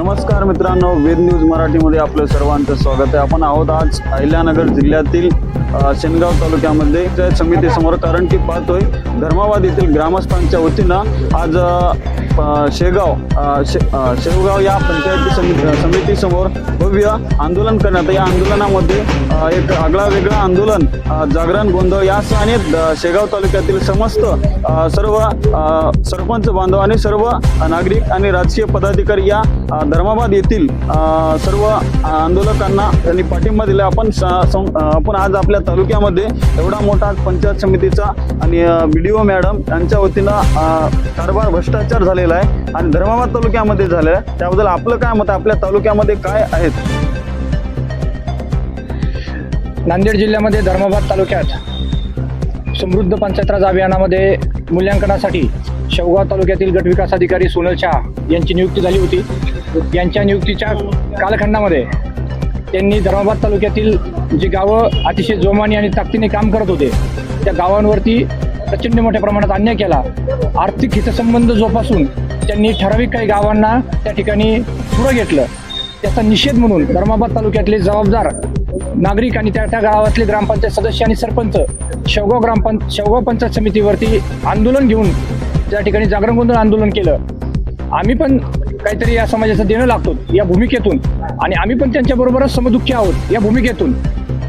नमस्कार मित्रांनो, वेद न्यूज मराठीमध्ये आपलं सर्वांचं स्वागत आहे। आपण आहोत आज अहिल्यानगर जिल्ह्यातील शेनगाव तालुक्यामध्ये पंचायत समिती समोर, कारण की पाहतोय धर्माबाद येथील ग्रामस्थांच्या वतीनं आज शेवगाव या पंचायत समिती समोर भव्य आंदोलन करण्यात। या आंदोलनामध्ये एक आगळा वेगळा आंदोलन, जागरण गोंधळ यासह अनेक शेगाव तालुक्यातील समस्त सर्व सरपंच बांधव आणि सर्व नागरिक आणि राजकीय पदाधिकारी या धर्माबाद येथील सर्व आंदोलकांना त्यांनी पाठिंबा दिला। आपण आज आपल्या तालुक्यामध्ये एवढा मोठा पंचायत समितीचा आणि BDO मॅडम यांच्या वतीनं कारभार भ्रष्टाचार झालेला आहे आणि धर्माबाद तालुक्यामध्ये झालेला आहे, त्याबद्दल आपलं काय मत, आपल्या तालुक्यामध्ये काय आहेत? नांदेड जिल्ह्यामध्ये धर्माबाद तालुक्यात समृद्ध पंचायत राज अभियानामध्ये मूल्यांकनासाठी शेवगाव तालुक्यातील गट विकास अधिकारी सोनल शाह यांची नियुक्ती झाली होती। यांच्या नियुक्तीच्या कालखंडामध्ये त्यांनी धर्माबाद तालुक्यातील जी गावं अतिशय जोमाने आणि ताकदीने काम करत होते त्या गावांवरती प्रचंड मोठ्या प्रमाणात अन्याय केला। आर्थिक हितसंबंध जोपासून त्यांनी ठराविक काही गावांना त्या ठिकाणी पुढं घेतलं। त्याचा निषेध म्हणून धर्माबाद तालुक्यातले जबाबदार नागरिक आणि त्या गावातले ग्रामपंचायत सदस्य आणि सरपंच शेवगाव पंचायत समितीवरती आंदोलन घेऊन त्या ठिकाणी जागरण गोंधळ आंदोलन केलं। आम्ही पण काहीतरी या समाजाचं देणं लागतो या भूमिकेतून, आणि आम्ही पण त्यांच्याबरोबरच समदुःखी आहोत या भूमिकेतून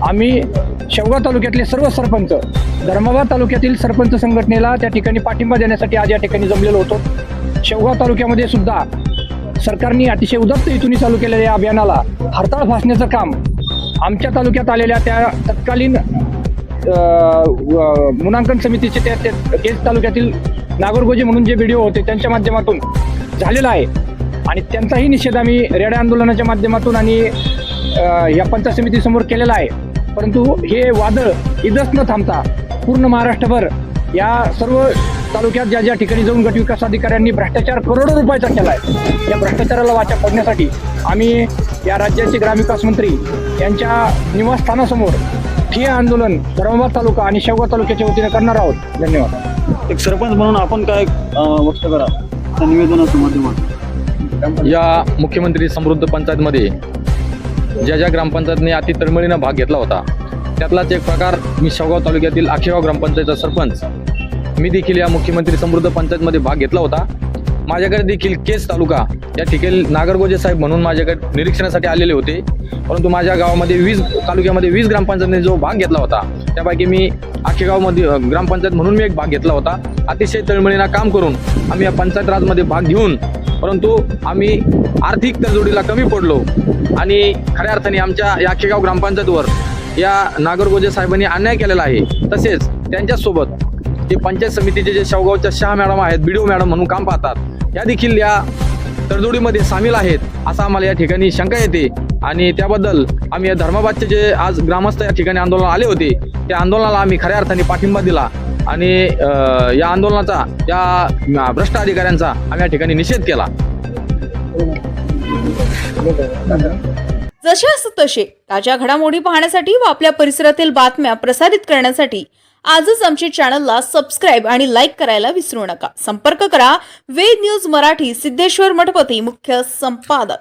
आम्ही शेवगाव तालुक्यातले सर्व सरपंच धर्माबाद तालुक्यातील सरपंच संघटनेला त्या ठिकाणी पाठिंबा देण्यासाठी आज या ठिकाणी जमलेलो होतो। शेवगाव तालुक्यामध्ये सुद्धा सरकारने अतिशय उदात्त हेतूने चालू केलेल्या या अभियानाला हरताळ फासण्याचं काम आमच्या तालुक्यात आलेल्या त्या तत्कालीन मूल्यांकन समितीचे त्या केज तालुक्यातील नागरगोजे म्हणून जे BDO होते त्यांच्या माध्यमातून झालेला आहे, आणि त्यांचाही निषेध आम्ही रेड्या आंदोलनाच्या माध्यमातून आणि या पंचायत समितीसमोर केलेला आहे। परंतु हे वादळ इथंच न थांबता पूर्ण महाराष्ट्रभर या सर्व तालुक्यात ज्या ज्या ठिकाणी जाऊन गट विकास अधिकाऱ्यांनी भ्रष्टाचार करोडो रुपयाचा केला आहे, या भ्रष्टाचाराला वाचा फोडण्यासाठी आम्ही या राज्याचे ग्रामविकास मंत्री यांच्या निवासस्थानासमोर ठिय्या आंदोलन धर्माबाद तालुका आणि शेवगाव तालुक्याच्या वतीने करणार आहोत। धन्यवाद। एक सरपंच म्हणून आपण काय वक्त करा त्या निवेदनाच्या माध्यमातून? या मुख्यमंत्री समृद्ध पंचायतमध्ये ज्या ग्रामपंचायतने अति तळमळीनं भाग घेतला होता त्यातलाच एक प्रकार मी शेवगाव तालुक्यातील आखेगाव ग्रामपंचायतचा सरपंच मी देखील या मुख्यमंत्री समृद्ध पंचायतमध्ये भाग घेतला होता। माझ्याकडे देखील केज तालुका या ठिकाणी नागरगोजे साहेब म्हणून माझ्याकडे निरीक्षणासाठी आलेले होते, परंतु माझ्या गावामध्ये तालुक्यामध्ये 20 ग्रामपंचायतने जो भाग घेतला होता त्यापैकी मी आखेगावमध्ये ग्रामपंचायत म्हणून मी एक भाग घेतला होता। अतिशय तळमळीनं काम करून आम्ही या पंचायत राजमध्ये भाग घेऊन परंतु आम्ही आर्थिक तडजोडीला कमी पडलो आणि खऱ्या अर्थाने आमच्या या आखेगाव ग्रामपंचायतवर या नागरगोजे साहेबांनी अन्याय केलेला आहे। तसेच त्यांच्यासोबत जे पंचायत समितीचे जे शेवगावच्या शाह मॅडम आहेत, BDO मॅडम म्हणून काम पाहतात, या देखील या तडजोडीमध्ये सामील आहेत असं आम्हाला या ठिकाणी शंका येते। आणि त्याबद्दल आम्ही या धर्माबादचे जे आज ग्रामस्थ या ठिकाणी आंदोलन आले होते त्या आंदोलनाला आम्ही खऱ्या अर्थाने पाठिंबा दिला आणि या आंदोलनाचा या भ्रष्ट अधिकाऱ्यांचा आम्ही या ठिकाणी निषेध केला। जशास तसे ताज्या घडामोडी पाहण्यासाठी व आपल्या परिसरातील बातम्या प्रसारित करण्यासाठी आजच आमच्या चॅनलला सबस्क्राइब आणि लाईक करायला विसरू नका। संपर्क करा वेद न्यूज मराठी, सिद्धेश्वर मठपती, मुख्य संपादक।